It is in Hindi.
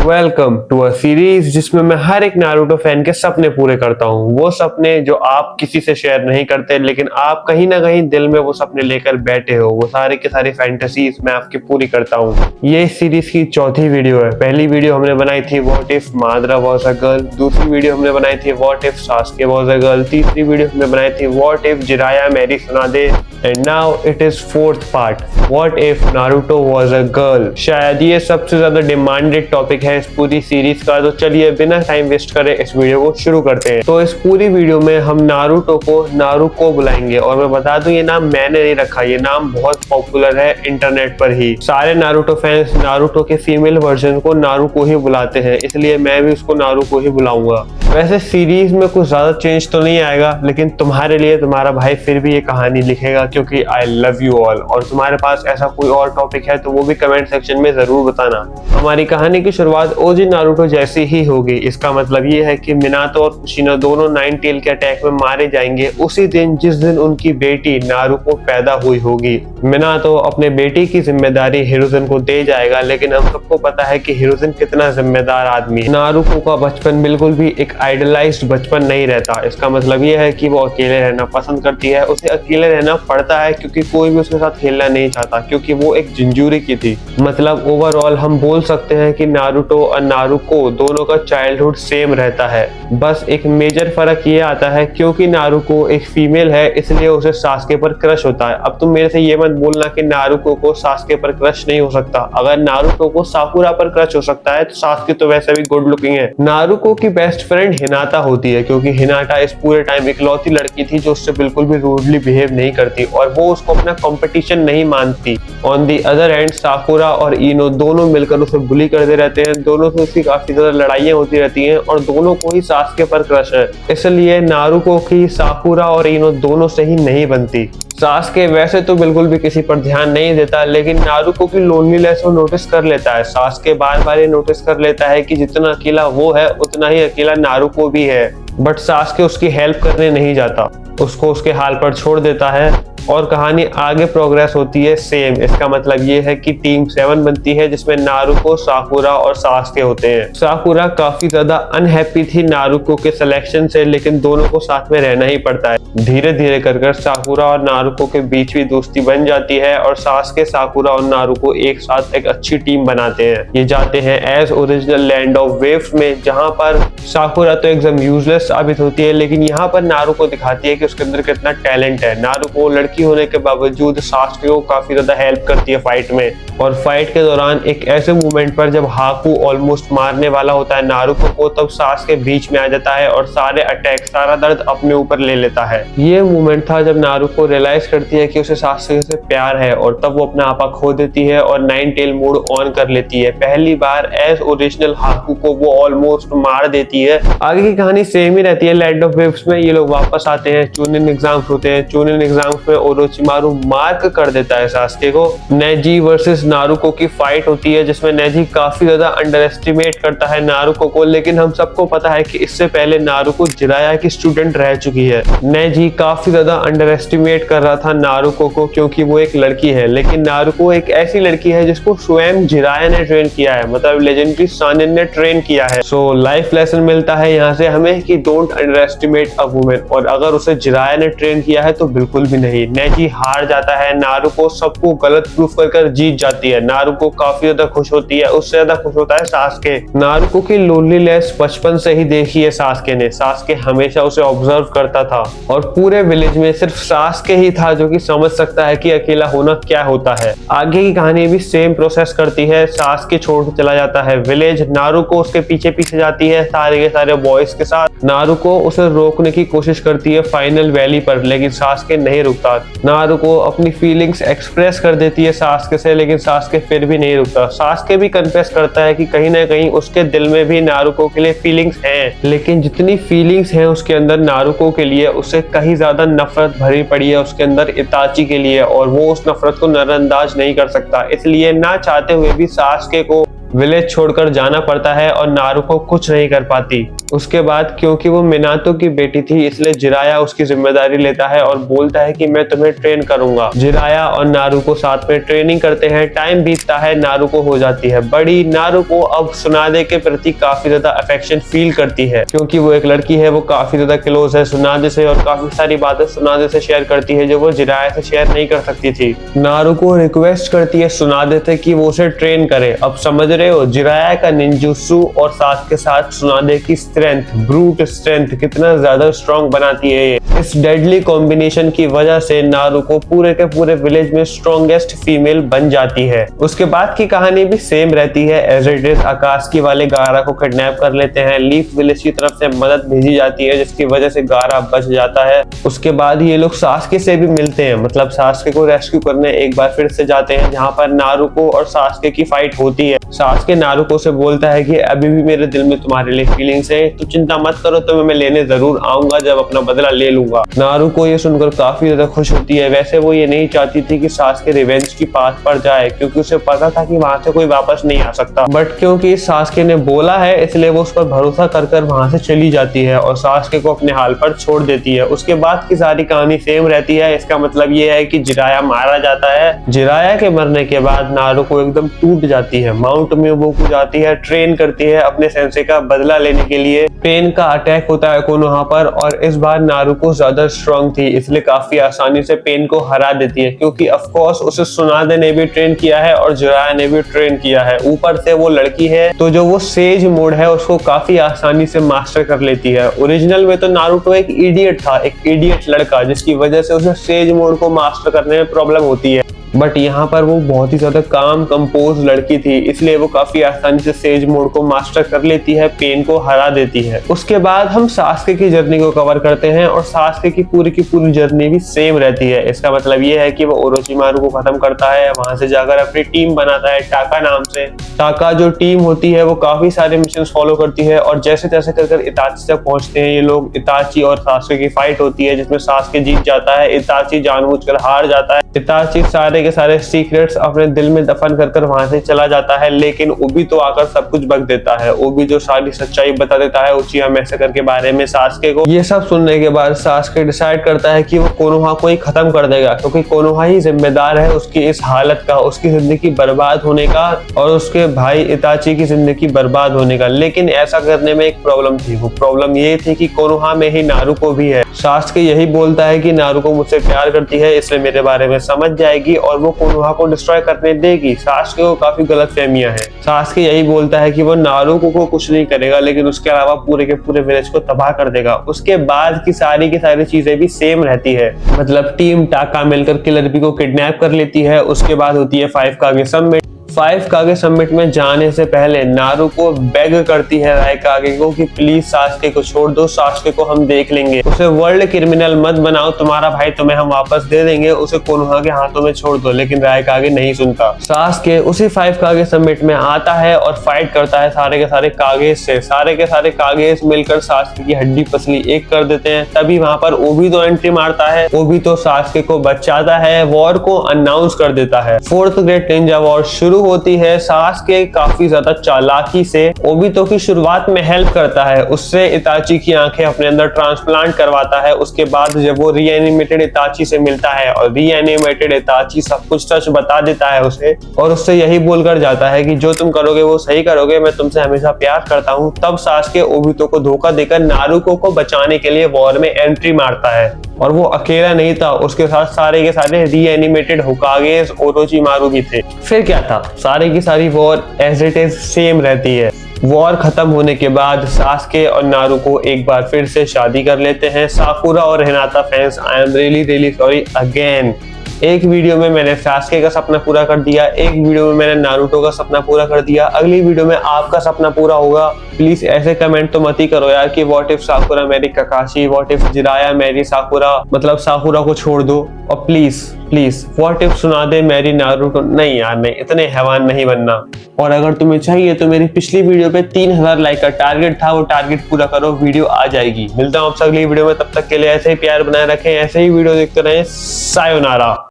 वेलकम टू अ सीरीज जिसमें मैं हर एक नारुतो फैन के सपने पूरे करता हूँ। वो सपने जो आप किसी से शेयर नहीं करते, लेकिन आप कहीं ना कहीं दिल में वो सपने लेकर बैठे हो। वो सारे के सारे फैंटेसीज मैं आपकी पूरी करता हूँ। ये इस सीरीज की चौथी वीडियो है। पहली वीडियो हमने बनाई थी what if Madara was a girl, दूसरी वीडियो हमने बनाई थी what if Sasuke was a girl, तीसरी वीडियो हमने बनाई थी what if Jiraiya married Tsunade, and now it is fourth part what if Naruto was a girl. शायद ये सबसे ज्यादा डिमांडेड टॉपिक है इस पूरी सीरीज का। तो चलिए बिना टाइम वेस्ट करे इस वीडियो को शुरू करते हैं। तो इस पूरी वीडियो में हम नारुतो को नारुको बुलाएंगे, और मैं बता दूं ये नाम मैंने नहीं रखा, ये नाम बहुत पॉपुलर है इंटरनेट पर ही। सारे नारुतो फैंस नारुतो के फीमेल वर्जन को नारुको ही बुलाते हैं, इसलिए मैं भी उसको नारुको ही बुलाऊंगा। वैसे सीरीज में कुछ ज्यादा चेंज तो नहीं आएगा, लेकिन तुम्हारे लिए तुम्हारा भाई फिर भी ये कहानी लिखेगा, क्योंकि आई लव यू ऑल। और तुम्हारे पास ऐसा कोई और टॉपिक है तो वो भी कमेंट सेक्शन में जरूर बताना। हमारी कहानी की शुरुआत ओजी नारुतो जैसी ही होगी। इसका मतलब ये है कि मिनातो और कुशिनो दोनों नाइन टेल के अटैक में मारे जाएंगे उसी दिन जिस दिन उनकी बेटी नारुको पैदा हुई होगी। मिनातो अपने बेटी की जिम्मेदारी हिरोजिन को दे जाएगा, लेकिन हम सबको पता है कि हिरोजिन कितना जिम्मेदार आदमी है। नारुको का बचपन बिल्कुल भी एक आइडलाइज्ड बचपन नहीं रहता। इसका मतलब ये है कि वो अकेले रहना पसंद करती है, उसे अकेले रहना पड़ता है क्योंकि कोई भी उसके साथ खेलना नहीं चाहता, क्योंकि वो एक जिंजूरी की थी। मतलब ओवरऑल हम बोल सकते हैं कि नारुतो और नारुको दोनों का चाइल्डहुड सेम रहता है। बस एक मेजर फर्क ये आता है क्योंकि नारुको एक फीमेल है, इसलिए उसे सास्के पर क्रश होता है। अब तुम मेरे से ये मत बोलना कि नारुको को सास्के पर क्रश नहीं हो सकता। अगर नारुतो को साकुरा पर क्रश हो सकता है तो सास्के तो वैसे भी गुड लुकिंग है। नारुको की बेस्ट फ्रेंड हिनाता होती है, क्योंकि हिनाटा इस पूरे टाइम इकलौती लड़की थी जो उससे बिल्कुल भी रूडली बिहेव नहीं करती और वो उसको अपना कंपटीशन नहीं मानती। ऑन दी अदर हैंड साकुरा और इनो दोनों मिलकर उसे बुली करते रहते हैं, दोनों से उसकी काफी ज्यादा लड़ाइयां होती रहती हैं और दोनों को ही सास्के पर क्रश है। इसलिए नारुको की साकुरा और इनो दोनों से ही नहीं बनती। सास्के वैसे तो बिल्कुल भी किसी पर ध्यान नहीं देता, लेकिन नारुको की लोनलीनेस वो नोटिस कर लेता है। सास्के बार बार ये नोटिस कर लेता है कि जितना अकेला वो है उतना ही अकेला नारुको भी है, बट सास्के उसकी हेल्प करने नहीं जाता, उसको उसके हाल पर छोड़ देता है और कहानी आगे प्रोग्रेस होती है सेम। इसका मतलब ये है कि टीम 7 बनती है जिसमें नारुको, साकुरा और सास्के होते हैं। साकुरा काफी ज्यादा अनहैप्पी थी नारुको के सिलेक्शन से, लेकिन दोनों को साथ में रहना ही पड़ता है। धीरे धीरे कर साकुरा और नारुको के बीच भी दोस्ती बन जाती है और सास्के, साकुरा और नारुको एक साथ एक अच्छी टीम बनाते हैं। ये जाते हैं as original land of waves में, जहाँ पर साकुरा तो एकदम यूजलेस साबित होती है, लेकिन यहाँ पर नारुको दिखाती है कि उसके अंदर कितना टैलेंट है। नारुको लड़की होने के बावजूद सास्के को काफी ज्यादा हेल्प करती है फाइट में, और फाइट के दौरान एक ऐसे मोमेंट पर जब हाकू ऑलमोस्ट मारने वाला होता है नारुको को, तब सास्के बीच में आ जाता है और सारे अटैक, सारा दर्द अपने ऊपर ले लेता है। ये मोमेंट था जब नारुको रियलाइज करती है कि उसे सास्के से प्यार है, और तब वो अपना आपा खो देती है और नाइन टेल मोड ऑन कर लेती है। पहली बार एज ओरिजिनल हाकू को वो ऑलमोस्ट मार देती है। आगे की कहानी सेम ही रहती है लैंड ऑफ वेव्स में। ये लोग वापस आते हैं, चूनिन एग्जाम्स होते हैं। चूनिन एग्जाम्स में ओरोचिमारू मार्क कर देता है सास्के को। नेजी वर्सेस नारुको की फाइट होती है, जिसमें नेजी काफी ज्यादा अंडर एस्टिमेट करता है नारुको को, लेकिन हम सबको पता है कि इससे पहले नारुको जिराया की स्टूडेंट रह चुकी है। नेजी काफी ज्यादा अंडर एस्टिमेट कर रहा था नारुको को, क्योंकि वो एक लड़की है, लेकिन नारुको एक ऐसी लड़की है जिसको स्वयं जिराया ने ट्रेन किया है, मतलब लेजेंडरी सानिन ने ट्रेन किया है। सो लाइफ लेसन मिलता है यहाँ से हमें कि don't under estimate a women, और अगर उसे जिराया ने ट्रेन किया है तो बिल्कुल भी नहीं। नेजी हार जाता है, नारुको सबको गलत प्रूफ कर जीत जाती है। नारुको काफी ज्यादा खुश होती है, उससे ज्यादा खुश होता है सास्के। नारुको की लोनलीनेस बचपन से ही देखी है सास्के ने। सास्के हमेशा उसे ऑब्जर्व करता था, और पूरे विलेज में सिर्फ सास्के ही था जो कि समझ सकता है कि अकेला होना क्या होता है। आगे की कहानी भी सेम प्रोसेस करती है। सास्के छोड़ चला जाता है विलेज, नारुको उसके पीछे पीछे जाती है सारे के सारे बॉयज के साथ। नारुको उसे रोकने की कोशिश करती है फाइनल वैली पर, लेकिन सास्के नहीं रुकता। नारुको अपनी फीलिंग्स एक्सप्रेस कर देती है सास्के से, लेकिन सास्के फिर भी नहीं रुकता। सास्के भी कन्फेस करता है कि कहीं ना कहीं उसके दिल में भी नारुको के लिए फीलिंग्स हैं, लेकिन जितनी फीलिंग्स हैं उसके अंदर नारुको के लिए, उससे कहीं ज्यादा नफरत भरी पड़ी है उसके अंदर इताची के लिए, और वो उस नफरत को नजरअंदाज नहीं कर सकता। इसलिए ना चाहते हुए भी सास्के को विलेज छोड़कर जाना पड़ता है और नारुको कुछ नहीं कर पाती। उसके बाद क्योंकि वो मिनातो की बेटी थी इसलिए जिराया उसकी जिम्मेदारी लेता है और बोलता है कि मैं तुम्हें ट्रेन करूंगा। जिराया और नारुको साथ में ट्रेनिंग करते हैं। टाइम बीतता है, नारुको हो जाती है बड़ी। नारुको अब सुनादे के प्रति काफी ज्यादा अफेक्शन फील करती है क्योंकि वो एक लड़की है, वो काफी ज्यादा क्लोज है सुनादे से और काफी सारी बातें सुनादे से शेयर करती है जो वो जिराया से शेयर नहीं कर सकती थी। नारुको रिक्वेस्ट करती है सुनादे से कि वो उसे ट्रेन करे। अब समझ रहे हो जिराया का निंजुत्सु और साथ के साथ सुनादे की स्ट्रेंथ, ब्रूट स्ट्रेंथ कितना ज्यादा स्ट्रॉन्ग बनाती है ये। इस डेडली कॉम्बिनेशन की वजह से नारुको पूरे के पूरे विलेज में स्ट्रॉन्गेस्ट फीमेल बन जाती है। उसके बाद की कहानी भी सेम रहती है एज इट इज। आकाश वाले गारा को किडनैप कर लेते हैं। लीफ विलेज की तरफ से मदद भेजी जाती है जिसकी वजह से गारा बच जाता है। उसके बाद ये लोग सास्के से भी मिलते हैं, मतलब सास्के को रेस्क्यू करने एक बार फिर से जाते हैं जहाँ पर नारुको और सास्के की फाइट होती है। सास्के नारुको से बोलता है कि अभी भी मेरे दिल में तुम्हारे लिए फीलिंग्स है, तो चिंता मत करो, तुम्हें मैं लेने जरूर आऊंगा जब अपना बदला ले लूंगा। नारुको ये सुनकर काफी ज्यादा खुश होती है। वैसे वो ये नहीं चाहती थी कि सास्के रिवेंज की पाथ पर जाए क्योंकि उसे पता था कि वहां से कोई वापस नहीं आ सकता, बट क्योंकि सास्के ने बोला है इसलिए वो उस पर भरोसा कर वहां से चली जाती है और सास्के को अपने हाल पर छोड़ देती है। उसके बाद की सारी कहानी सेम रहती है। इसका मतलब ये है कि जिराया मारा जाता है। जिराया के मरने के बाद नारुको एकदम टूट जाती है। माउंट मियोबुकु जाती है, ट्रेन करती है अपने सेंसे का बदला लेने के लिए। पेन का अटैक होता है कोनोहा पर और इस बार नारुको ज्यादा स्ट्रॉन्ग थी इसलिए काफी आसानी से पेन को हरा देती है क्योंकि ऑफ कोर्स उसे सुनादे ने भी ट्रेन किया है और जिराया ने भी ट्रेन किया है। ऊपर से वो लड़की है तो जो वो सेज मोड है उसको काफी आसानी से मास्टर कर लेती है। ओरिजिनल में तो नारुतो एक इडियट था, एक इडियट लड़का जिसकी वजह से उसे सेज मोड को मास्टर करने में प्रॉब्लम होती है, बट यहाँ पर वो बहुत ही ज्यादा काम कंपोज लड़की थी इसलिए वो काफी आसानी से सेज मोड को मास्टर कर लेती है, पेन को हरा देती है। उसके बाद हम सास्के की जर्नी को कवर करते हैं और सास्के की पूरी जर्नी भी सेम रहती है। इसका मतलब ये है कि वो ओरोचिमारू को खत्म करता है, वहां से जाकर अपनी टीम बनाता है टाका नाम से। टाका जो टीम होती है वो काफी सारे मिशन फॉलो करती है और जैसे तैसे कर इताची तक पहुंचते हैं ये लोग। इताची और सास्के की फाइट होती है जिसमें सास्के जीत जाता है, इताची जानबूझकर हार जाता है। इताची सारे के सारे सीक्रेट्स अपने दिल में दफन कर वहां से चला जाता है, लेकिन ओबीतो आकर सब कुछ बक देता है। ओबी जो सारी सच्चाई बता देता है उचिहा मैसेकर के बारे में सास्के को। ये सब सुनने के बाद सास्के डिसाइड करता है कि वो कोनोहा को ही खत्म कर देगा क्योंकि कोनोहा ही जिम्मेदार है उसकी इस हालत का, उसकी जिंदगी बर्बाद होने का और उसके भाई इताची की जिंदगी बर्बाद होने का। लेकिन ऐसा करने में एक प्रॉब्लम थी। वो प्रॉब्लम ये थी कि कोनोहा में ही नारुको भी है। सास्के यही बोलता है कि नारुको मुझसे प्यार करती है इसलिए मेरे बारे में समझ जाएगी और वो कोनोहा को डिस्ट्रॉय करने देगी। सास्के को काफी गलतफहमियां हैं। सास्के यही बोलता है कि वो नारुको को कुछ नहीं करेगा लेकिन उसके अलावा पूरे के पूरे विलेज को तबाह कर देगा। उसके बाद की सारी चीजें भी सेम रहती है, मतलब टीम टाका मिलकर किलर बी को किडनैप कर लेती है। उसके बाद होती है 5 कागे समिट। 5 कागे समिट में जाने से पहले नारुको बेग करती है रायकागे को कि प्लीज सास्के को छोड़ दो, सास्के को हम देख लेंगे, उसे वर्ल्ड क्रिमिनल मत बनाओ, तुम्हारा भाई तुम्हें हम वापस दे देंगे, उसे कोनोहा के हाथों में छोड़ दो। लेकिन रायकागे नहीं सुनता। सास्के उसी 5 कागे समिट में आता है और फाइट करता है सारे के सारे कागेज से। सारे के सारे कागेज मिलकर सास्के की हड्डी पसली एक कर देते हैं। तभी वहां पर ओबीतो एंट्री मारता है। ओबीतो सास्के को बचाता है, वॉर को अनाउंस कर देता है। 4th ग्रेट निंजा वॉर शुरू होती है। सास्के काफी ज्यादा चालाकी से ओबीतो की शुरुआत में हेल्प करता है, उससे इताची की आंखें अपने अंदर ट्रांसप्लांट करवाता है। उसके बाद जब वो रीएनिमेटेड इताची से मिलता है और रीएनिमेटेड इताची सब कुछ सच बता देता है उसे और उससे यही बोलकर जाता है कि जो तुम करोगे वो सही करोगे, मैं तुमसे हमेशा प्यार करता हूँ। तब सास्के ओबीतो को धोखा देकर नारुको को बचाने के लिए वॉर में एंट्री मारता है और वो अकेला नहीं था, उसके साथ सारे के सारे रीएनिमेटेड होकागेस ओरोचिमारू भी थे। फिर क्या था, सारे की सारी war as it is same रहती है। वॉर खत्म होने के बाद सास्के और नारुको एक बार फिर से शादी कर लेते हैं। साकुरा और हिनाता fans, I am really sorry again. एक वीडियो में मैंने सास्के का सपना पूरा कर दिया, एक वीडियो में मैंने नारुतो का सपना पूरा कर दिया, अगली वीडियो में आपका सपना पूरा होगा। प्लीज ऐसे कमेंट तो मत ही करो यार कि what if Sakura married Kakashi, what if Jiraiya married Sakura, मतलब साकुरा को छोड़ दो। और please what if Tsunade married Naruto. नहीं यार नहीं, इतने हैवान नहीं बनना। और अगर तुम्हें चाहिए तो मेरी पिछली वीडियो पे 3000 लाइक का टारगेट था, वो टारगेट पूरा करो, वीडियो आ जाएगी। मिलता हूँ आपसे अगली वीडियो में, तब तक के लिए ऐसे ही प्यार बनाए रखें, ऐसे ही वीडियो देखते रहें। सायोनारा।